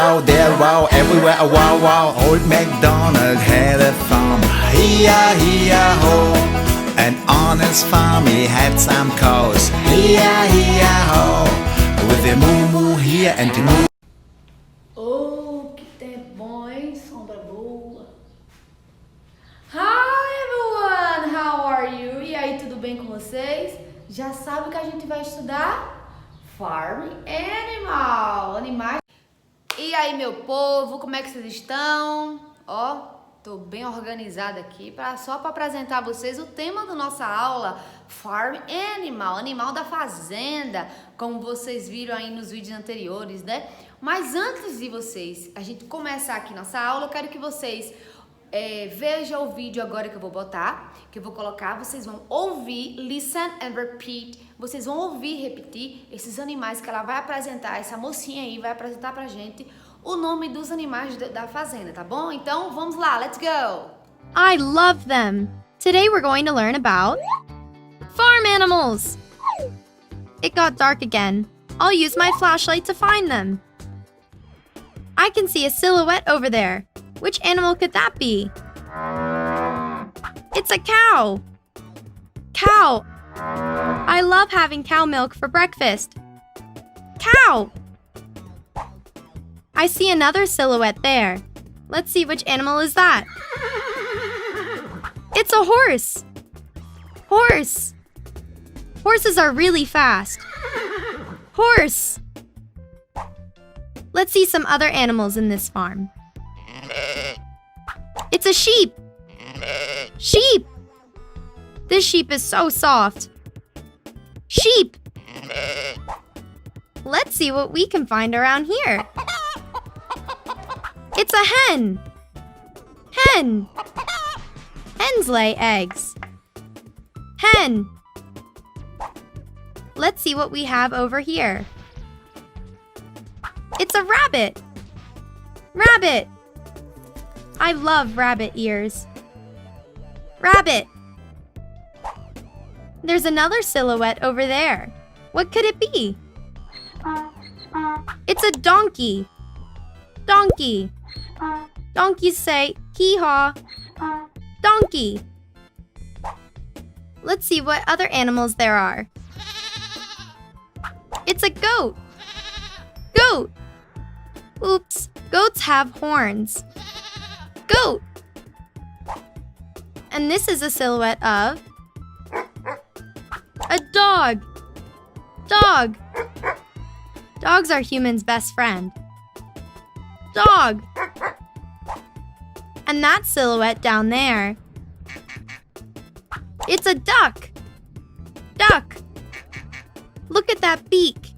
wow, there, wow, everywhere a wow, wow. Old MacDonald had a farm, Hi-ya-hi-ya-ho. And on his farm he had some cows, Hi-ya-hi-ya-ho. With a moo-moo here and a moo. Oh, que tempo bom, hein? Sombra boa. Hi everyone, how are you? E aí, tudo bem com vocês? Já sabe o que a gente vai estudar? Farm Animal, animais. E aí, meu povo, como é que vocês estão? Ó, tô bem organizada aqui só para apresentar a vocês o tema da nossa aula, Farm Animal, animal da fazenda, como vocês viram aí nos vídeos anteriores, né? Mas antes de a gente começar aqui nossa aula, eu quero que vocês vejam o vídeo agora que eu vou botar, que eu vou colocar. Vocês vão ouvir, listen and repeat. Vocês vão ouvir e repetir esses animais que ela vai apresentar, essa mocinha aí vai apresentar pra gente o nome dos animais da fazenda, tá bom? Então, vamos lá, let's go! I love them. Today we're going to learn about farm animals. It got dark again. I'll use my flashlight to find them. I can see a silhouette over there. Which animal could that be? It's a cow. Cow. I love having cow milk for breakfast. Cow. I see another silhouette there. Let's see which animal is that. It's a horse. Horse. Horses are really fast. Horse. Let's see some other animals in this farm. It's a sheep. Sheep. This sheep is so soft. Sheep. Let's see what we can find around here. It's a hen. Hen. Hens lay eggs. Hen. Let's see what we have over here. It's a rabbit. Rabbit. I love rabbit ears. Rabbit. There's another silhouette over there. What could it be? It's a donkey. Donkey. Donkeys say hee-haw. Donkey. Let's see what other animals there are. It's a goat. Goat. Oops, goats have horns. Goat. And this is a silhouette of a dog. Dog. Dogs are humans' best friend. Dog. And that silhouette down there, it's a duck. Duck. Look at that beak.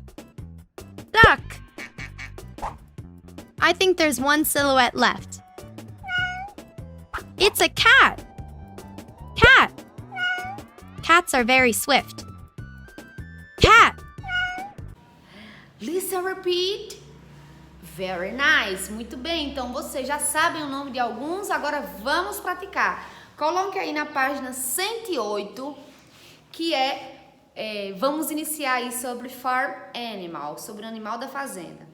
Duck. I think there's one silhouette left. It's a cat. Cat. Cats are very swift. Cat. Listen, repeat. Very nice, muito bem. Então vocês já sabem o nome de alguns, agora vamos praticar. Coloque aí na página 108, que vamos iniciar aí sobre farm animal, sobre o animal da fazenda.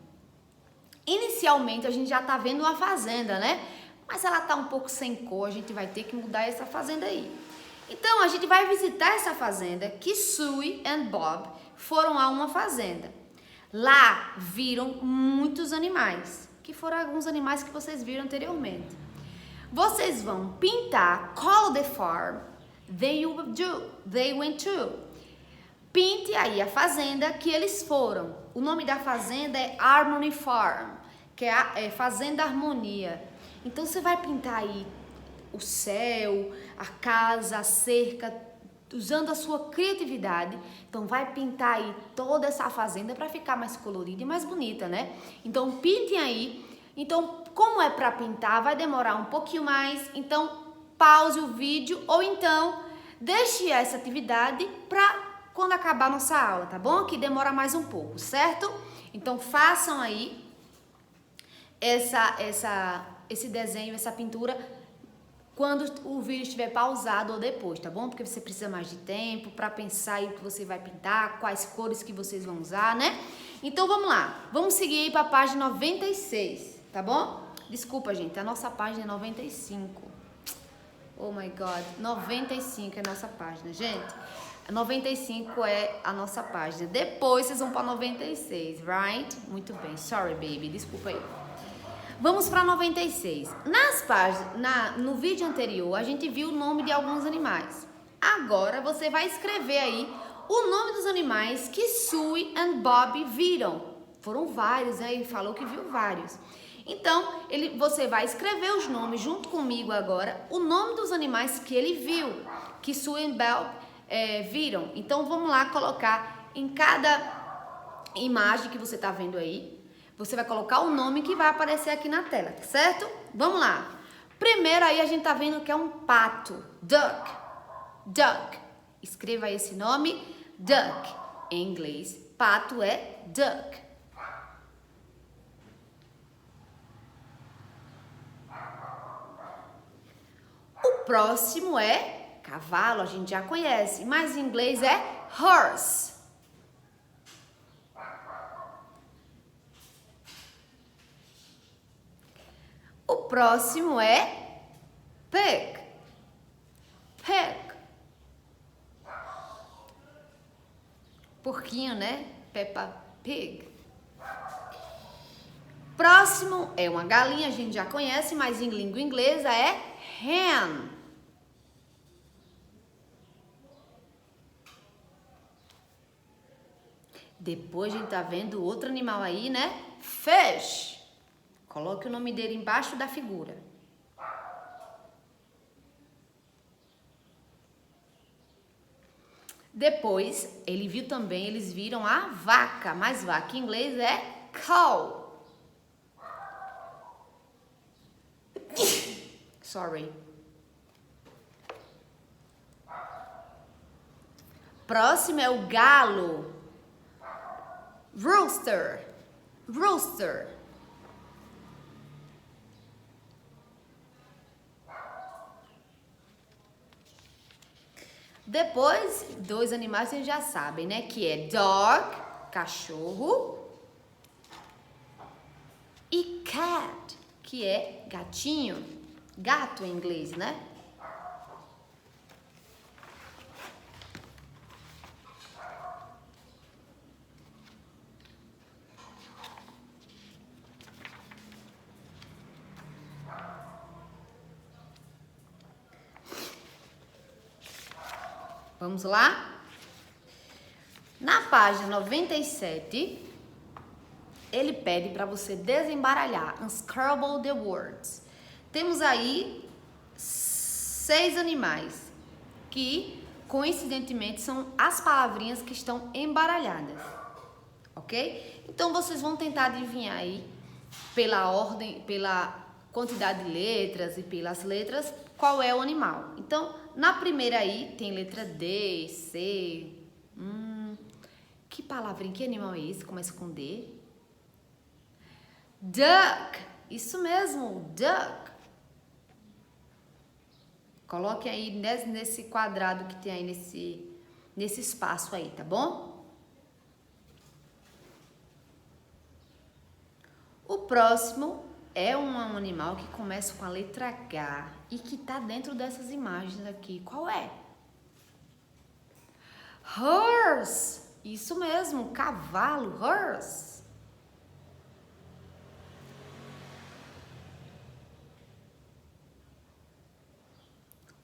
Inicialmente a gente já tá vendo uma fazenda, né? Mas ela tá um pouco sem cor, a gente vai ter que mudar essa fazenda aí. Então a gente vai visitar essa fazenda que Sue e Bob foram a uma fazenda. Lá viram muitos animais, que foram alguns animais que vocês viram anteriormente. Vocês vão pintar, call the farm they went to. Pinte aí a fazenda que eles foram. O nome da fazenda é Harmony Farm, que é Fazenda Harmonia. Então você vai pintar aí o céu, a casa, a cerca, usando a sua criatividade. Então vai pintar aí toda essa fazenda para ficar mais colorida e mais bonita, né? Então pintem aí. Então, como é para pintar, vai demorar um pouquinho mais. Então pause o vídeo ou então deixe essa atividade para quando acabar nossa aula, tá bom? Que demora mais um pouco, certo? Então façam aí esse desenho, essa pintura quando o vídeo estiver pausado ou depois, tá bom? Porque você precisa mais de tempo para pensar aí o que você vai pintar, quais cores que vocês vão usar, né? Então vamos lá, vamos seguir aí para a página 96, tá bom? Desculpa, gente, a nossa página é 95. Oh my God, 95 é a nossa página, gente. 95 é a nossa página. Depois vocês vão para 96, right? Muito bem, sorry baby, desculpa aí. Vamos para 96. Nas páginas, no vídeo anterior, a gente viu o nome de alguns animais. Agora você vai escrever aí o nome dos animais que Sue e Bob viram. Foram vários, aí falou que viu vários. Então, você vai escrever os nomes junto comigo agora, o nome dos animais que ele viu, que Sue e Bob viram. Então, vamos lá colocar em cada imagem que você está vendo aí, você vai colocar o nome que vai aparecer aqui na tela, certo? Vamos lá. Primeiro aí a gente tá vendo que é um pato, duck, duck. Escreva esse nome, duck. Em inglês, pato é duck. O próximo é cavalo, a gente já conhece, mas em inglês é horse. O próximo é pig. Pig. Porquinho, né? Peppa Pig. Próximo é uma galinha, a gente já conhece, mas em língua inglesa é hen. Depois a gente tá vendo outro animal aí, né? Fish. Coloque o nome dele embaixo da figura. Depois, eles viram a vaca, mas vaca em inglês é cow. Sorry. Próximo é o galo. Rooster. Rooster. Depois, dois animais vocês já sabem, né? Que é dog, cachorro, e cat, que é gatinho, gato em inglês, né? Vamos lá? Na página 97, ele pede para você desembaralhar, unscramble the words. Temos aí 6 animais que, coincidentemente, são as palavrinhas que estão embaralhadas, ok? Então, vocês vão tentar adivinhar aí, pela ordem, pela quantidade de letras e pelas letras, qual é o animal. Então, na primeira aí, tem letra D, C. Que palavrinha, que animal é esse? Começa com D. Duck. Isso mesmo, duck. Coloque aí nesse quadrado que tem aí nesse espaço aí, tá bom? O próximo é um animal que começa com a letra H e que tá dentro dessas imagens aqui. Qual é? Horse. Isso mesmo, cavalo, horse.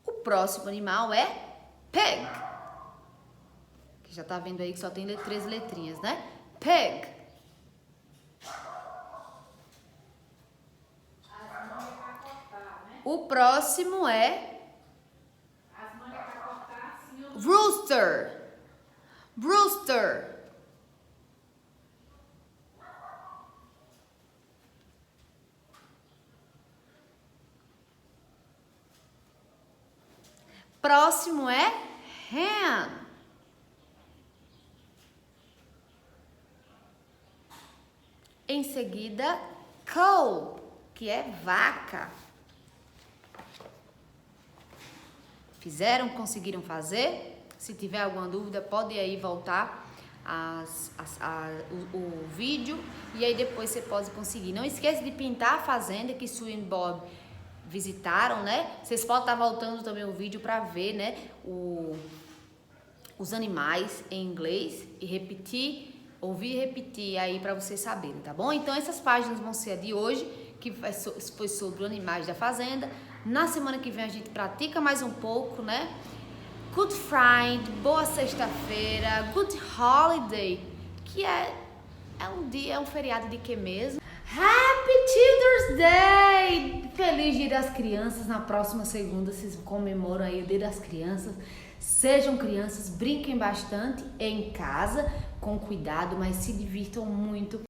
O próximo animal é pig. Que já tá vendo aí que só tem 3 letrinhas, né? Pig. O próximo é rooster. Rooster. Próximo é hen. Em seguida, cow, que é vaca. Fizeram? Conseguiram fazer? Se tiver alguma dúvida, pode aí voltar o vídeo e aí depois você pode conseguir. Não esqueça de pintar a fazenda que Sue e Bob visitaram, né? Vocês podem estar voltando também o vídeo para ver, né, os animais em inglês e repetir, ouvir e repetir aí para vocês saberem, tá bom? Então essas páginas vão ser a de hoje, que foi sobre os animais da fazenda. Na semana que vem a gente pratica mais um pouco, né? Good Friday, boa sexta-feira, Good Holiday, que é um feriado de que mesmo? Happy Children's Day! Feliz Dia das Crianças. Na próxima segunda vocês comemoram aí o Dia das Crianças. Sejam crianças, brinquem bastante em casa, com cuidado, mas se divirtam muito.